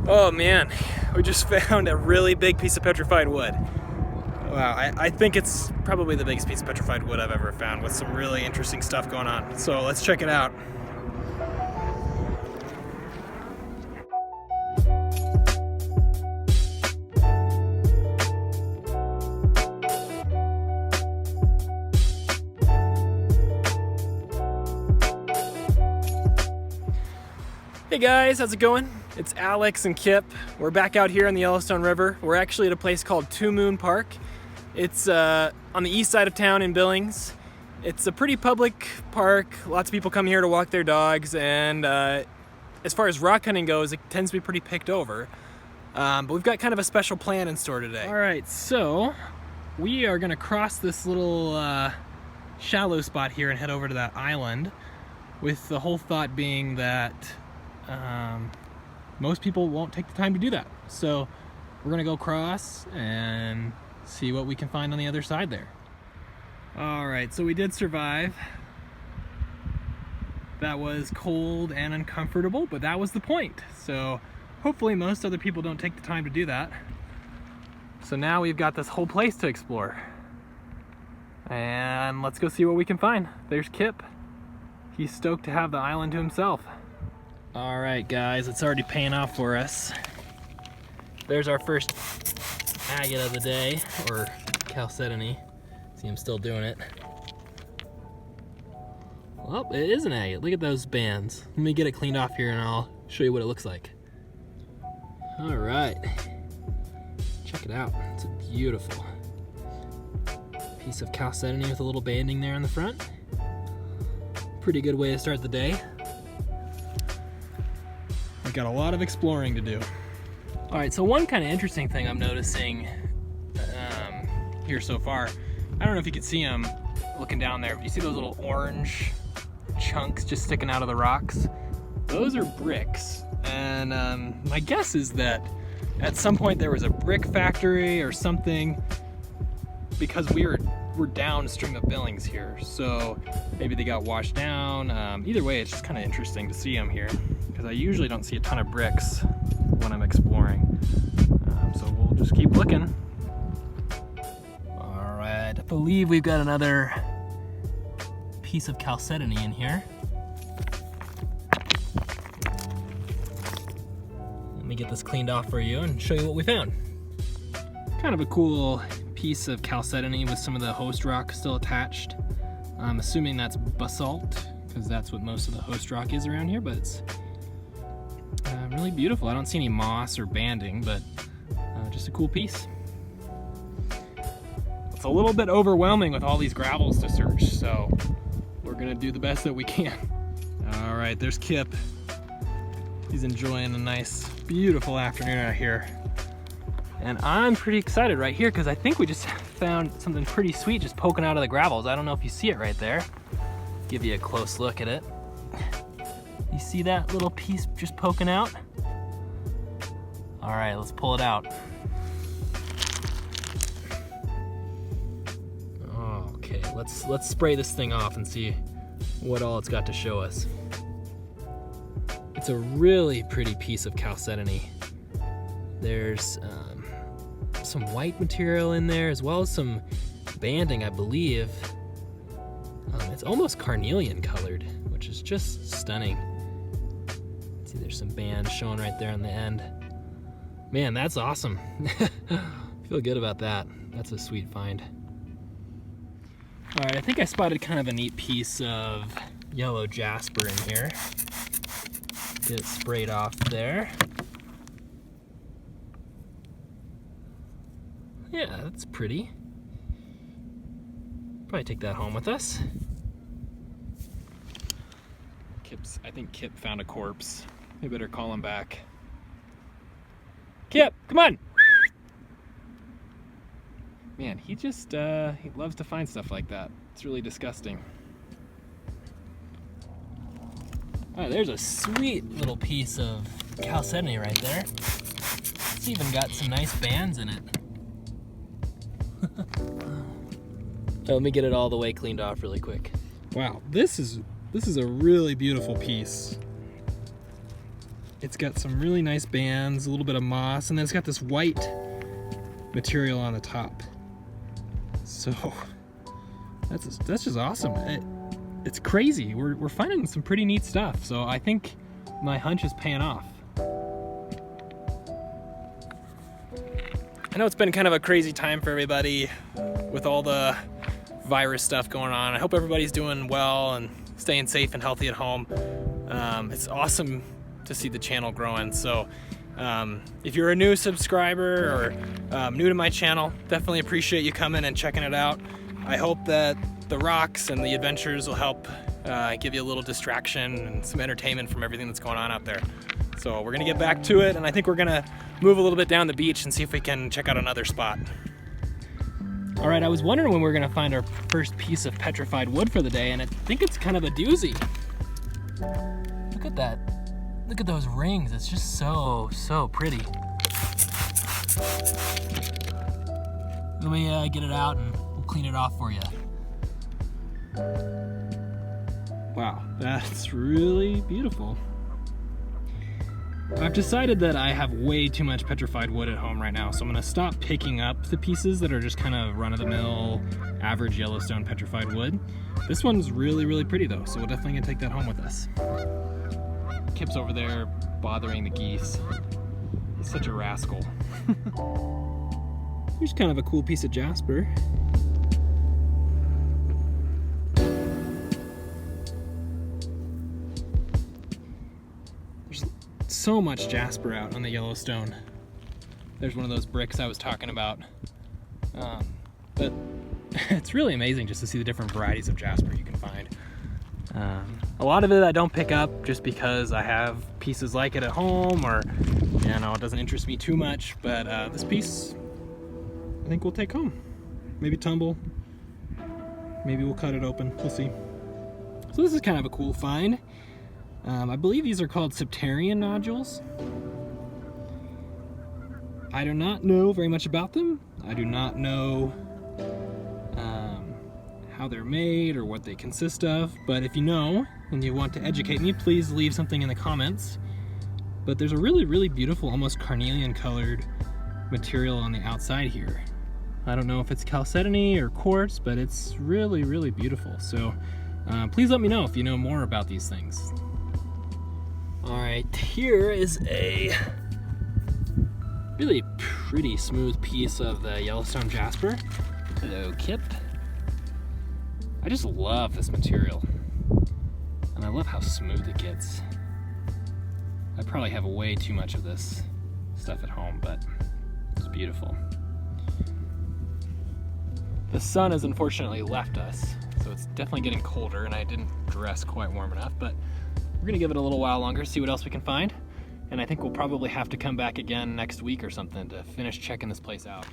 Oh man, we just found a really big piece of petrified wood. Wow, I think it's probably the biggest piece of petrified wood I've ever found, with some really interesting stuff going on. So let's check it out. Hey guys, how's it going? It's Alex and Kip. We're back out here on the Yellowstone River. We're actually at a place called Two Moon Park. It's on the east side of town in Billings. It's a pretty public park. Lots of people come here to walk their dogs, and as far as rock hunting goes, it tends to be pretty picked over. But we've got kind of a special plan in store today. All right, so we are gonna cross this little shallow spot here and head over to that island, with the whole thought being that most people won't take the time to do that. So we're gonna go cross and see what we can find on the other side there. All right, so we did survive. That was cold and uncomfortable, but that was the point. So hopefully most other people don't take the time to do that. So now we've got this whole place to explore. And let's go see what we can find. There's Kip. He's stoked to have the island to himself. All right, guys, it's already paying off for us. There's our first agate of the day, or Chalcedony. See, I'm still doing it. Well, it is an agate. Look at those bands. Let me get it cleaned off here and I'll show you what it looks like. All right, check it out. It's a beautiful piece of Chalcedony with a little banding there on the front. Pretty good way to start the day. We've got a lot of exploring to do. All right, so one kind of interesting thing I'm noticing here so far, I don't know if you can see them looking down there, but you see those little orange chunks just sticking out of the rocks? Those are bricks. And my guess is that at some point there was a brick factory or something, because we're downstream of Billings here, so maybe they got washed down. Either way, it's just kind of interesting to see them here, because I usually don't see a ton of bricks when I'm exploring. So we'll just keep looking. All right, I believe we've got another piece of Chalcedony in here. Let me get this cleaned off for you and show you what we found. Kind of a cool piece of Chalcedony with some of the host rock still attached. I'm assuming that's basalt, because that's what most of the host rock is around here, but it's really beautiful. I don't see any moss or banding, but just a cool piece. It's a little bit overwhelming with all these gravels to search, so we're gonna do the best that we can. All right, there's Kip. He's enjoying a nice, beautiful afternoon out here. And I'm pretty excited right here, because I think we just found something pretty sweet just poking out of the gravels. I don't know if you see it right there. Give you a close look at it. You see that little piece just poking out? All right, let's pull it out. Okay, let's spray this thing off and see what all it's got to show us. It's a really pretty piece of Chalcedony. There's some white material in there, as well as some banding, I believe. It's almost carnelian colored, which is just stunning. See, there's some bands showing right there on the end. Man, that's awesome. Feel good about that. That's a sweet find. All right, I think I spotted kind of a neat piece of yellow Jasper in here. Get it sprayed off there. Yeah, that's pretty. Probably take that home with us. I think Kip found a corpse. We better call him back. Kip, come on! Man, he just, he loves to find stuff like that. It's really disgusting. All right, there's a sweet little piece of Chalcedony right there. It's even got some nice bands in it. Let me get it all the way cleaned off really quick. Wow, this is a really beautiful piece. It's got some really nice bands, a little bit of moss, and then it's got this white material on the top. So that's just awesome. It's crazy. We're finding some pretty neat stuff. So I think my hunch is paying off. I know it's been kind of a crazy time for everybody with all the virus stuff going on. I hope everybody's doing well and staying safe and healthy at home. It's awesome to see the channel growing. So if you're a new subscriber or new to my channel, definitely appreciate you coming and checking it out. I hope that the rocks and the adventures will help give you a little distraction and some entertainment from everything that's going on out there. So we're gonna get back to it, and I think we're gonna move a little bit down the beach and see if we can check out another spot. All right, I was wondering when we were gonna find our first piece of petrified wood for the day, and I think it's kind of a doozy. Look at that. Look at those rings. It's just so pretty. Let me get it out and we'll clean it off for you. Wow, that's really beautiful. I've decided that I have way too much petrified wood at home right now, so I'm gonna stop picking up the pieces that are just kind of run-of-the-mill, average Yellowstone petrified wood. This one's really pretty though, so we're definitely gonna take that home with us. Kip's over there bothering the geese. He's such a rascal. Here's kind of a cool piece of Jasper. There's so much Jasper out on the Yellowstone. There's one of those bricks I was talking about. But it's really amazing just to see the different varieties of Jasper you can find. A lot of it I don't pick up just because I have pieces like it at home, or you know, it doesn't interest me too much, but this piece I think we'll take home. Maybe tumble, maybe we'll cut it open, we'll see. So this is kind of a cool find. I believe these are called septarian nodules. I do not know very much about them. I do not know how they're made or what they consist of, but if you know and you want to educate me, please leave something in the comments. But there's a really beautiful, almost carnelian colored material on the outside here. I don't know if it's chalcedony or quartz, but it's really beautiful. So please let me know if you know more about these things. All right, here is a really pretty smooth piece of the Yellowstone Jasper. Hello, Kip. I just love this material, and I love how smooth it gets. I probably have way too much of this stuff at home, but it's beautiful. The sun has unfortunately left us, so it's definitely getting colder, and I didn't dress quite warm enough, but we're gonna give it a little while longer, see what else we can find, and I think we'll probably have to come back again next week or something to finish checking this place out.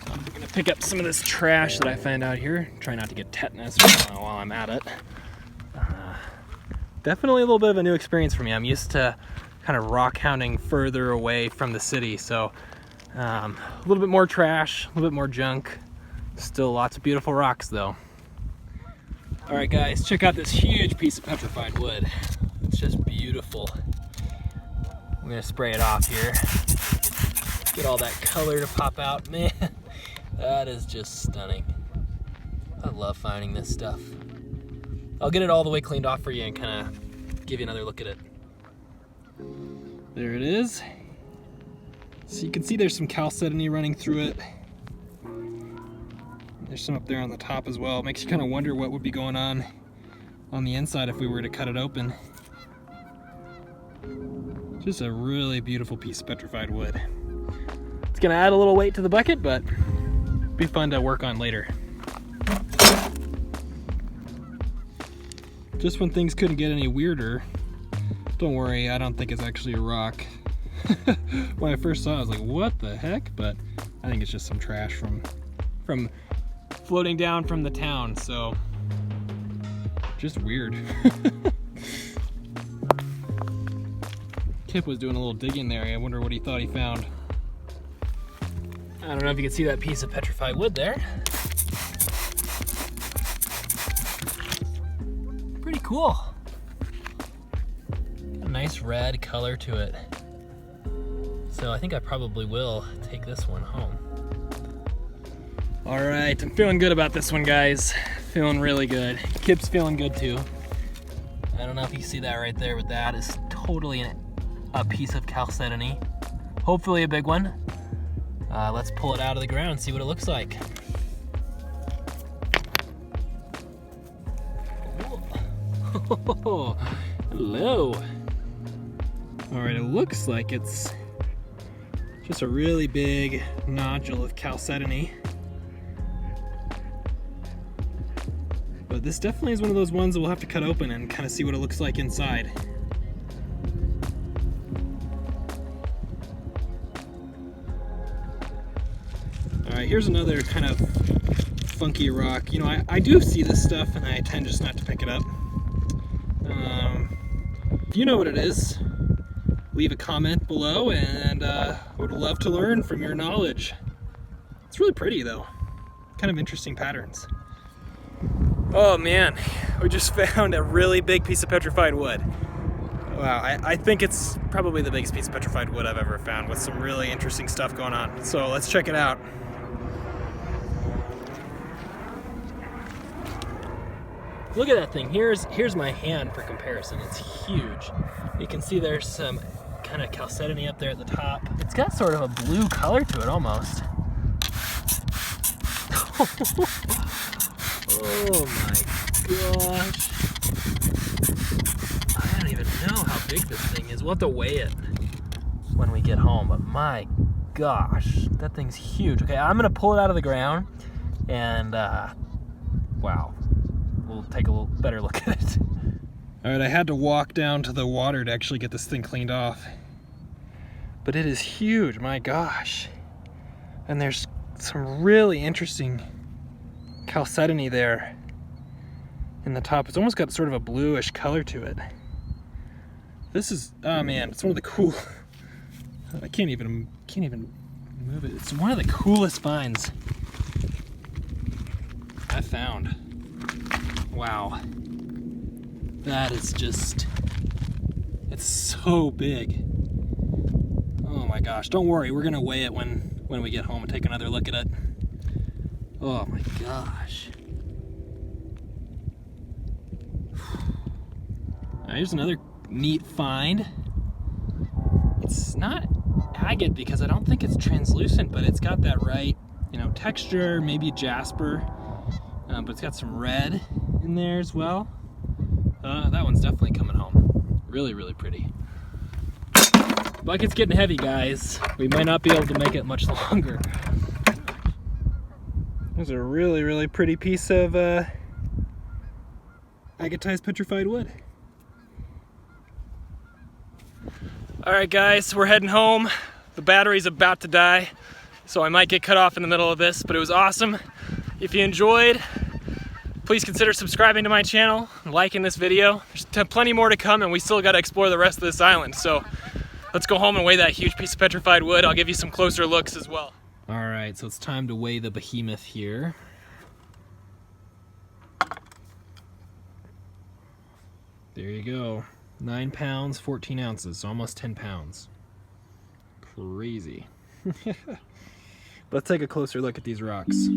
I'm gonna pick up some of this trash that I found out here. Try not to get tetanus while I'm at it. Definitely a little bit of a new experience for me. I'm used to kind of rock hounding further away from the city, so a little bit more trash, a little bit more junk. Still lots of beautiful rocks though. All right guys, check out this huge piece of petrified wood. It's just beautiful. I'm gonna spray it off here. Get all that color to pop out. Man, that is just stunning. I love finding this stuff. I'll get it all the way cleaned off for you and kind of give you another look at it. There it is. So you can see there's some chalcedony running through it. There's some up there on the top as well. It makes you kind of wonder what would be going on the inside if we were to cut it open. Just a really beautiful piece of petrified wood. It's gonna add a little weight to the bucket, but be fun to work on later. Just when things couldn't get any weirder, don't worry, I don't think it's actually a rock. When I first saw it, I was like, what the heck? But I think it's just some trash from floating down from the town, so just weird. Kip was doing a little digging there. I wonder what he thought he found. I don't know if you can see that piece of petrified wood there. Pretty cool. Got a nice red color to it. So I think I probably will take this one home. All right, I'm feeling good about this one, guys. Feeling really good. Kip's feeling good too. I don't know if you see that right there, but that is totally a piece of Chalcedony. Hopefully a big one. Let's pull it out of the ground and see what it looks like. Oh, hello. All right, it looks like it's just a really big nodule of Chalcedony. But this definitely is one of those ones that we'll have to cut open and kind of see what it looks like inside. All right, here's another kind of funky rock. You know, I do see this stuff and I tend just not to pick it up. If you know what it is, leave a comment below, and would love to learn from your knowledge. It's really pretty though. Kind of interesting patterns. Oh man, we just found a really big piece of petrified wood. Wow, I think it's probably the biggest piece of petrified wood I've ever found, with some really interesting stuff going on. So let's check it out. Look at that thing. Here's my hand for comparison. It's huge. You can see there's some kind of Chalcedony up there at the top. It's got sort of a blue color to it almost. Oh my gosh. I don't even know how big this thing is. We'll have to weigh it when we get home, but my gosh, that thing's huge. Okay, I'm gonna pull it out of the ground and wow, we'll take a little better look at it. All right, I had to walk down to the water to actually get this thing cleaned off. But it is huge, my gosh. And there's some really interesting Chalcedony there in the top. It's almost got sort of a bluish color to it. This is, oh man, it's one of the cool, I can't even move it. It's one of the coolest finds I found. Wow. That is just, it's so big. Oh my gosh, don't worry, we're gonna weigh it when we get home and take another look at it. Oh my gosh. Here's another neat find. It's not agate because I don't think it's translucent, but it's got that right, you know, texture, maybe Jasper, but it's got some red in there as well. That one's definitely coming home. Really, really pretty. Bucket's getting heavy, guys. We might not be able to make it much longer. There's a really, really pretty piece of agatized petrified wood. All right, guys, we're heading home. The battery's about to die, so I might get cut off in the middle of this, but it was awesome. If you enjoyed, please consider subscribing to my channel and liking this video. There's plenty more to come, and we still got to explore the rest of this island. So let's go home and weigh that huge piece of petrified wood. I'll give you some closer looks as well. All right, so it's time to weigh the behemoth here. There you go. 9 pounds, 14 ounces, so almost 10 pounds. Crazy. Let's take a closer look at these rocks.